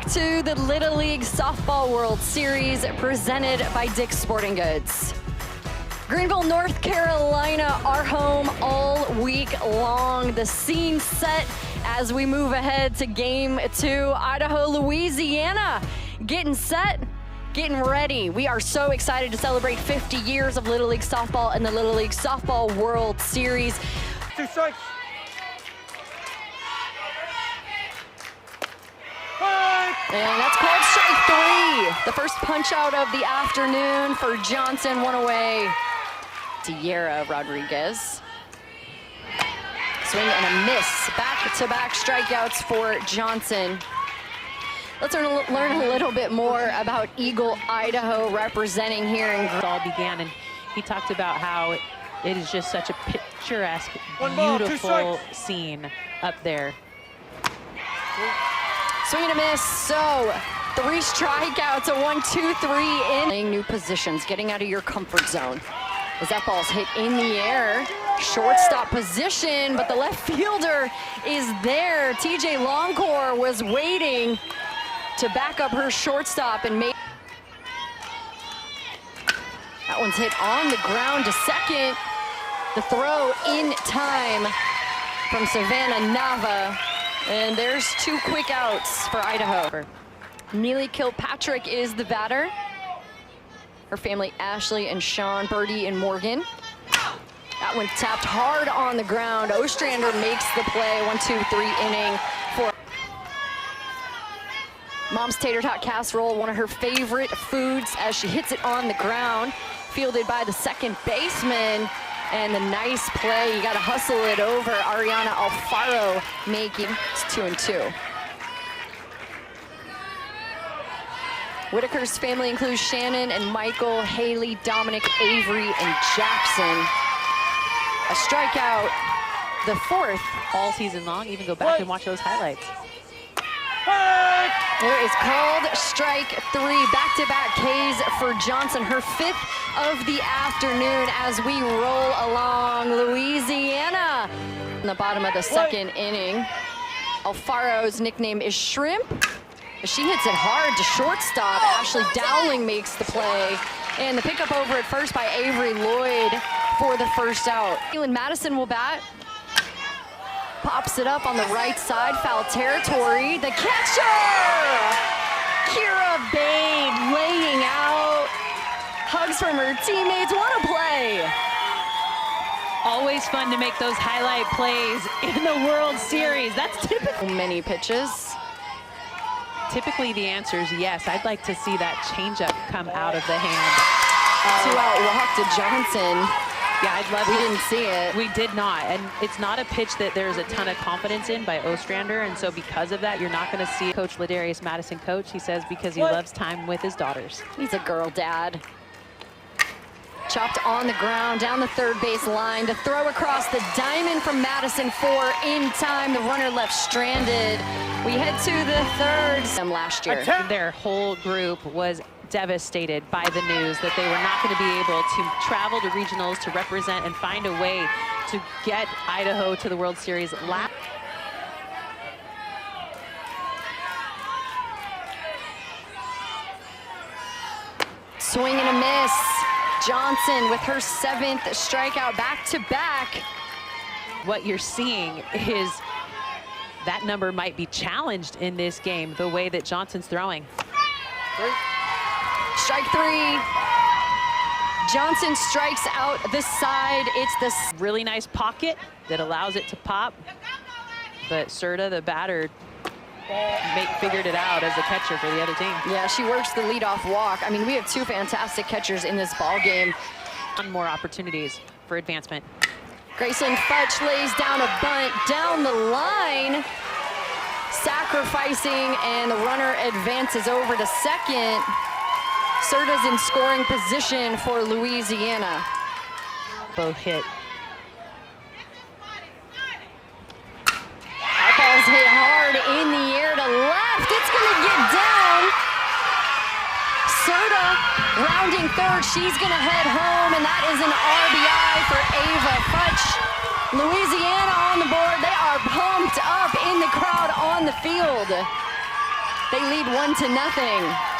to the Little League Softball World Series presented by Dick's Sporting Goods. Greenville, North Carolina, our home all week long. The scene set as we move ahead to Game 2. Idaho, Louisiana, getting set, getting ready. We are so excited to celebrate 50 years of Little League Softball and the Little League Softball World Series. 2 strikes. And that's called strike 3. The first punch out of the afternoon for Johnson, one away. Tierra Rodriguez. Swing and a miss. Back-to-back strikeouts for Johnson. Let's learn a little bit more about Eagle, Idaho, representing here in It all began, and he talked about how it is just such a picturesque, beautiful scene up there. Swing and a miss, so 3 strikeouts, a 1-2-3 in. Playing new positions, getting out of your comfort zone. As that ball's hit in the air, shortstop position, but the left fielder is there. TJ Longcore was waiting to back up her shortstop and make. That one's hit on the ground to second. The throw in time from Savannah Nava. And there's 2 quick outs for Idaho. Neely Kilpatrick is the batter. Her family, Ashley and Sean, Birdie and Morgan. That one tapped hard on the ground. Ostrander makes the play. 1-2-3 inning for Mom's Tater Tot Casserole, one of her favorite foods, as she hits it on the ground. Fielded by the second baseman. And the nice play, you gotta hustle it over. Ariana Alfaro making it's 2-2. Whitaker's family includes Shannon and Michael, Haley, Dominic, Avery, and Jackson. A strikeout, the 4th. All season long, even go back and watch those highlights. There is called strike 3, back-to-back Ks for Johnson, her 5th of the afternoon as we roll along. Louisiana in the bottom of the 2nd inning. Alfaro's nickname is Shrimp. She hits it hard to shortstop. Ashley Dowling makes the play. And the pickup over at first by Avery Lloyd for the first out. Keelan Madison will bat. Pops it up on the right side, foul territory. The catcher! Kira Babe laying out. Hugs from her teammates, what a play! Always fun to make those highlight plays in the World Series. That's typical. Many pitches. Typically the answer is yes. I'd like to see that changeup come out of the hand. 2-out walk to Johnson. Yeah, I'd love We didn't see it. We did not, and it's not a pitch that there's a ton of confidence in by Ostrander, and so because of that, you're not going to see Coach Ladarius Madison coach. He says because he loves time with his daughters. He's a girl dad. Chopped on the ground, down the third base line. The throw across the diamond from Madison for in time. The runner left stranded. We head to the 3rd last year. Their whole group was devastated by the news that they were not going to be able to travel to regionals to represent and find a way to get Idaho to the World Series. Swing and a miss. Johnson with her 7th strikeout back-to-back. What you're seeing is that number might be challenged in this game, the way that Johnson's throwing. Strike 3. Johnson strikes out the side. It's the really nice pocket that allows it to pop. But Serta, the batter, figured it out as a catcher for the other team. Yeah, she works the leadoff walk. I mean, we have 2 fantastic catchers in this ball game. On more opportunities for advancement. Graceland Futch lays down a bunt down the line. Sacrificing, and the runner advances over to second. Serta's in scoring position for Louisiana. Both hit. That ball's hit hard in the air to left. It's gonna get down. Serta rounding 3rd. She's gonna head home, and that is an RBI for Ava Futch. Louisiana on the board. They are pumped up in the crowd on the field. They lead 1-0.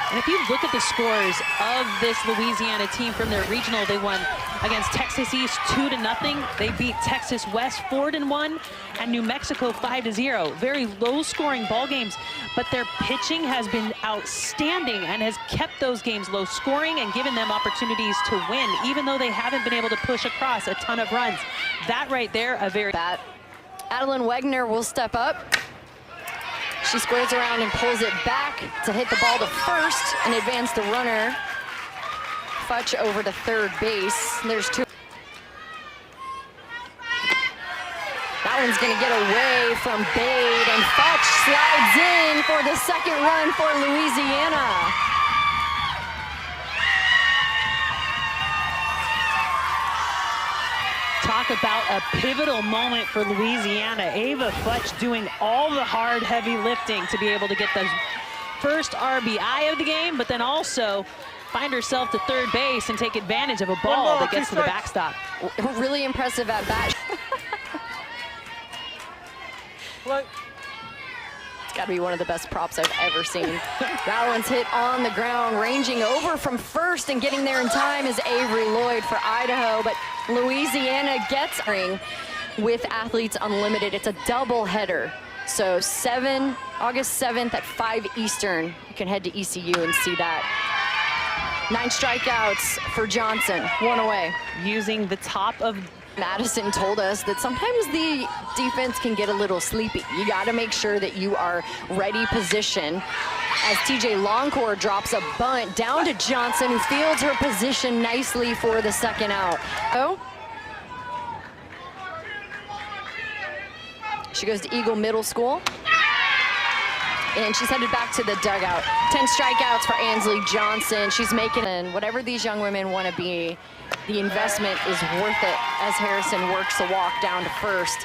And if you look at the scores of this Louisiana team from their regional, they won against Texas East 2-0. They beat Texas West 4-1 and New Mexico 5-0. Very low scoring ball games, but their pitching has been outstanding and has kept those games low scoring and given them opportunities to win, even though they haven't been able to push across a ton of runs. That right there, a very... Adeline Wegner will step up. She squares around and pulls it back to hit the ball to first and advance the runner. Futch over to third base. There's two. That one's gonna get away from Bade, and Futch slides in for the second run for Louisiana. Talk about a pivotal moment for Louisiana. Ava Futch doing all the hard, heavy lifting to be able to get the first RBI of the game, but then also find herself to third base and take advantage of a ball that gets to the backstop. Really impressive at bat. It's got to be one of the best props I've ever seen. That one's hit on the ground, ranging over from first and getting there in time is Avery Lloyd for Idaho, but Louisiana gets ring with Athletes Unlimited. It's a double header. So August 7th at 5 Eastern. You can head to ECU and see that. 9 strikeouts for Johnson, 1 away. Using the top of... Madison told us that sometimes the defense can get a little sleepy. You got to make sure that you are ready position. As TJ Longcore drops a bunt down to Johnson, who fields her position nicely for the second out. Oh. She goes to Eagle Middle School. And she's headed back to the dugout. 10 strikeouts for Ansley Johnson. She's making, and whatever these young women want to be, the investment is worth it as Harrison works a walk down to first.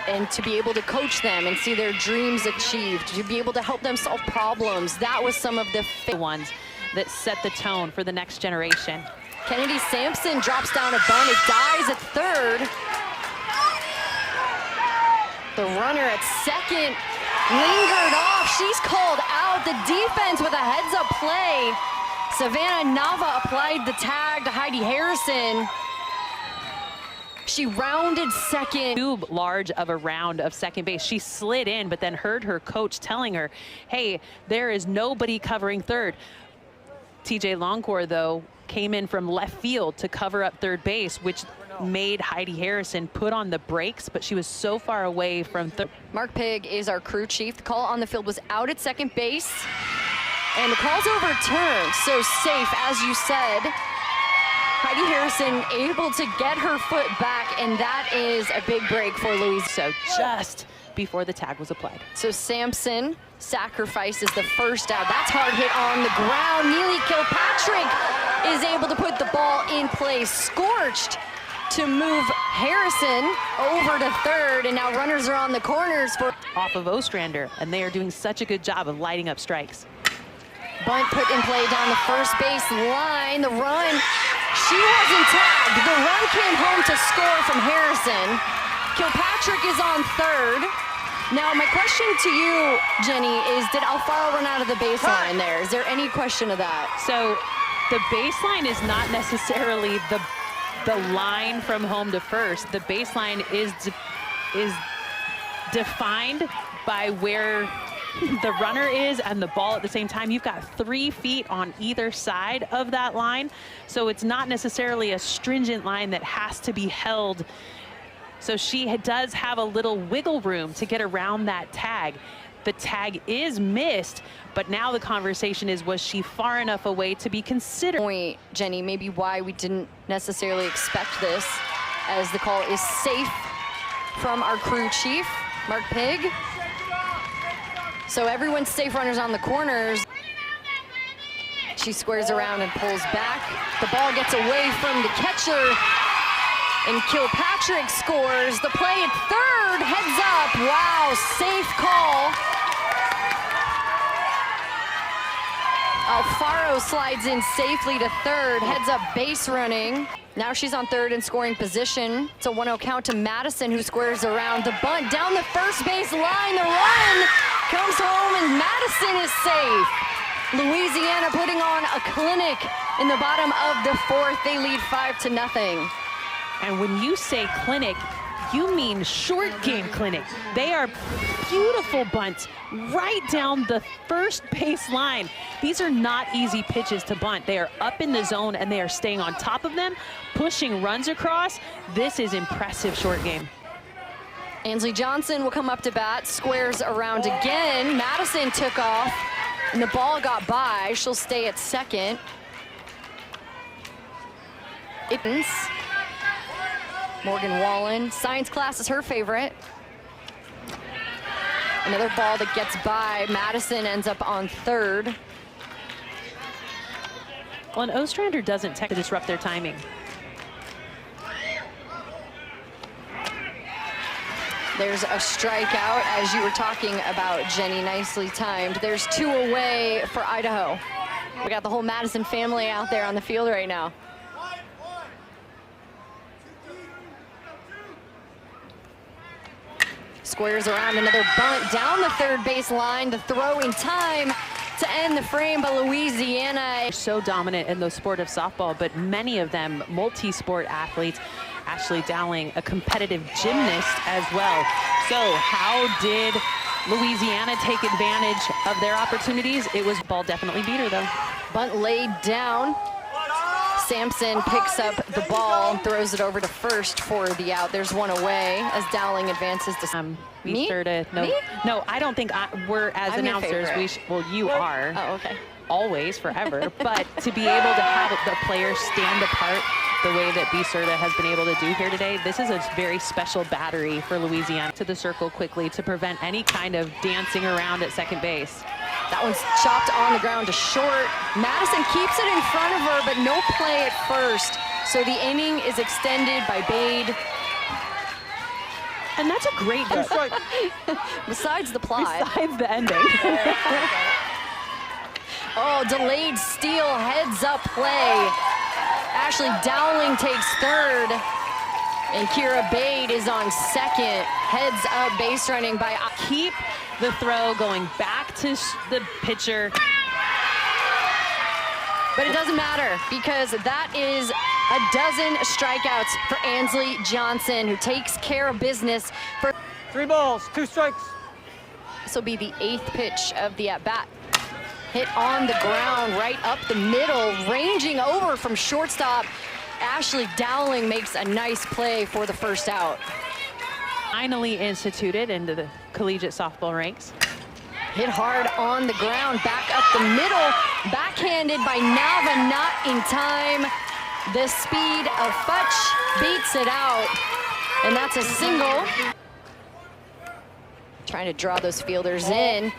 And to be able to coach them and see their dreams achieved, to be able to help them solve problems, that was some of the ones that set the tone for the next generation. Kennedy Sampson drops down a bunt. It dies at third. The runner at second lingered off. She's called out. The defense with a heads-up play. Savannah Nava applied the tag to Heidi Harrison. She rounded second. Too large of a round of second base. She slid in, but then heard her coach telling her, hey, there is nobody covering third. TJ Longcore, though, came in from left field to cover up third base, which made Heidi Harrison put on the brakes, but she was so far away from third. Mark Pigg is our crew chief. The call on the field was out at second base, and the call's overturned, so safe, as you said. Heidi Harrison able to get her foot back, and that is a big break for Louise. So just before the tag was applied. So Sampson sacrifices the first out. That's hard hit on the ground. Neely Kilpatrick is able to put the ball in place. Scorched to move Harrison over to third, and now runners are on the corners for off of Ostrander, and they are doing such a good job of lighting up strikes. Bunt put in play down the first base line. The run, she wasn't tagged. The run came home to score from Harrison. Kilpatrick is on third. Now, my question to you, Jenny, is did Alfaro run out of the baseline there? Is there any question of that? So the baseline is not necessarily the line from home to first. The baseline is defined by where the runner is and the ball at the same time. You've got 3 feet on either side of that line. So it's not necessarily a stringent line that has to be held. So she does have a little wiggle room to get around that tag. The tag is missed, but now the conversation is, was she far enough away to be considered? Point, Jenny, maybe why we didn't necessarily expect this, as the call is safe from our crew chief, Mark Pigg. So everyone's safe, runners on the corners. She squares around and pulls back. The ball gets away from the catcher, and Kilpatrick scores. The play at third, heads up. Wow, safe call. Alfaro slides in safely to third, heads up base running. Now she's on third and scoring position. It's a 1-0 count to Madison, who squares around. The bunt down the first base line, the run, comes home and Madison is safe. Louisiana putting on a clinic in the bottom of the fourth. They lead 5-0. And when you say clinic, you mean short game clinic. They are beautiful bunts right down the first base line. These are not easy pitches to bunt. They are up in the zone and they are staying on top of them, pushing runs across. This is impressive short game. Ansley Johnson will come up to bat, squares around again. Madison took off and the ball got by. She'll stay at second. Morgan Wallen, science class is her favorite. Another ball that gets by. Madison ends up on third. Well, an Ostrander doesn't tech to disrupt their timing. There's a strikeout, as you were talking about, Jenny, nicely timed. There's 2 away for Idaho. We got the whole Madison family out there on the field right now. Squares around, another bunt down the third base line. The throw in time to end the frame, but Louisiana. They're so dominant in the sport of softball, but many of them multi-sport athletes. Ashley Dowling, a competitive gymnast as well. So how did Louisiana take advantage of their opportunities? It was ball definitely beat her though. Bunt laid down. Sampson picks up the ball and throws it over to first for the out. There's 1 away as Dowling advances to Me? No, I don't think we're as I'm announcers. Well, you are. Oh, okay. Always, forever. But to be able to have the players stand apart the way that B-Serta has been able to do here today, this is a very special battery for Louisiana. To the circle quickly to prevent any kind of dancing around at second base. That one's chopped on the ground to short. Madison keeps it in front of her, but no play at first. So the inning is extended by Bade. And that's a great Besides the plot. Besides the ending. Oh, delayed steal, heads up play. Ashley Dowling takes third. And Kira Bade is on second. Heads up base running by. Keep the throw going back to the pitcher. But it doesn't matter because that is a dozen strikeouts for Ansley Johnson, who takes care of business for 3 balls, 2 strikes. This will be the 8th pitch of the at-bat. Hit on the ground, right up the middle, ranging over from shortstop. Ashley Dowling makes a nice play for the first out. Finally instituted into the collegiate softball ranks. Hit hard on the ground, back up the middle, backhanded by Nava, not in time. The speed of Futch beats it out, and that's a single. Trying to draw those fielders in.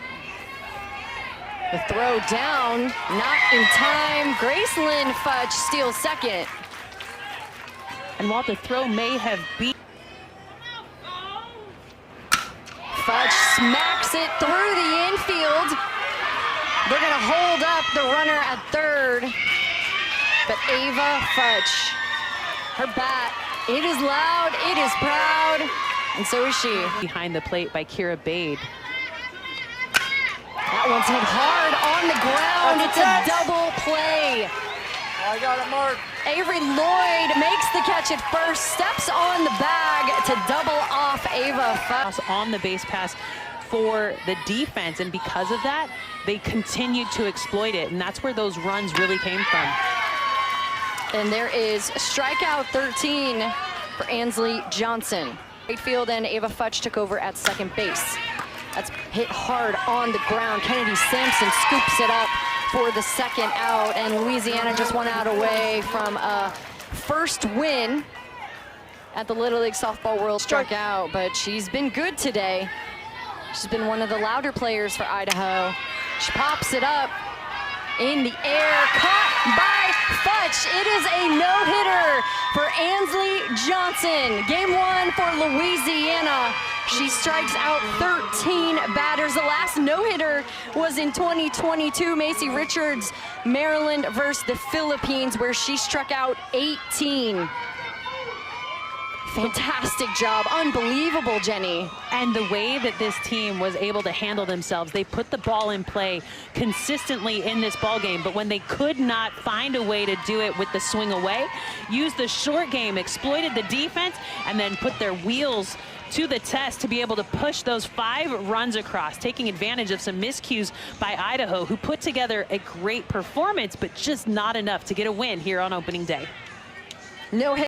The throw down, not in time. Gracelyn Futch steals second. And while the throw may have beat, Futch smacks it through the infield. They're gonna hold up the runner at third. But Ava Futch, her bat, it is loud, it is proud, and so is she. Behind the plate by Kira Bade. That one's hit hard on the ground. It's a double play. I got it, Mark. Avery Lloyd makes the catch at first, steps on the bag to double off Ava Futch. On the base pass for the defense, and because of that, they continued to exploit it, and that's where those runs really came from. And there is strikeout 13 for Ansley Johnson. Right field and Ava Futch took over at second base. That's hit hard on the ground. Kennedy Sampson scoops it up for the second out, and Louisiana just 1 out away from a first win at the Little League Softball World. Struck out, but she's been good today. She's been one of the louder players for Idaho. She pops it up in the air, caught by Futch. It is a no-hitter for Ansley Johnson. Game 1 for Louisiana. She strikes out 13 batters. The last no-hitter was in 2022, Macy Richards, Maryland versus the Philippines, where she struck out 18. Fantastic job. Unbelievable, Jenny. And the way that this team was able to handle themselves, they put the ball in play consistently in this ball game, but when they could not find a way to do it with the swing away, used the short game, exploited the defense, and then put their wheels to the test to be able to push those 5 runs across, taking advantage of some miscues by Idaho, who put together a great performance, but just not enough to get a win here on opening day. No hit.